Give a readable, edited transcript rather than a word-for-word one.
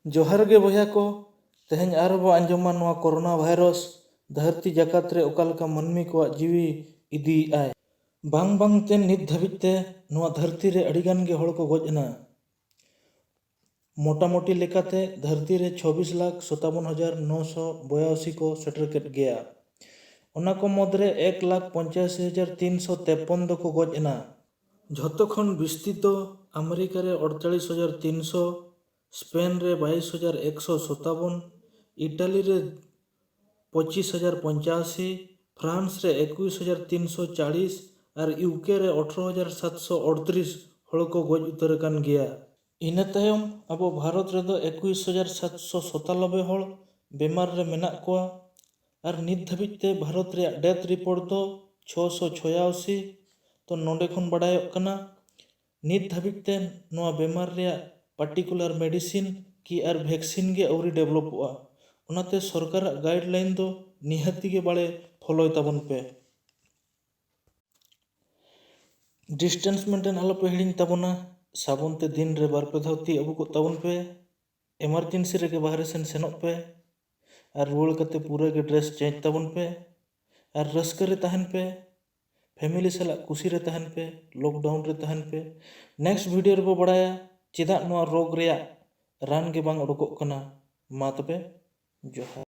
जोहार गे बया को तेहें आरबो आंजमा नोआ कोरोना भाइरस धरती जाकात रे ओकालका मानमी को जीवी इदी आय बांग बांग ते नित धाबिते नोआ धरती रे अड़ीगान गे हड़ को गजना मोटा मोटी लेकाते धरती रे 24,57,982 को सेटर केट गया ओना को मदरे 1,85,353 दो को गजना झतो खन बिस्ती तो अमेरिका रे 48,300 स्पेन रे 22,157 इटाली रे 25,085 फ्रांस रे 21,340 और यूके रे 18,738 हड़ को गज उतर कान गया इना तायम अब भारत रे दो 21,797 हड़ बेमार रे मेना कोआ और नित धाबित ते भारत रे डेथ रिपोर्ट दो 686 तो नोंडे खन बड़ायोग कना नित धाबित ते नोआ बेमार रे पार्टिकुलर मेडिसिन की और वैक्सीन गे अवरी डेवलपआ ओनाते सरकार गाइडलाइन दो निहाती गे बाड़े फॉलो ताबन पे डिस्टेंस मेंटेन आलो पे हिड़िंग ताबना साबुन ते दिन रे बार पे धावती अबू को ताबन पे इमरजेंसी रे के बाहर सेन सेनोक पे और रुआड़ कते पूरा के ड्रेस चेंज ताबन पे और रस्क रे तहन पे फैमिली साला खुशी रे तहन पे लॉकडाउन रे तहन पे नेक्स्ट वीडियो रे बो बड़ाया चेदा नोआ रोग रे रान के बांग उडुकोग कना मा तबे जोहार।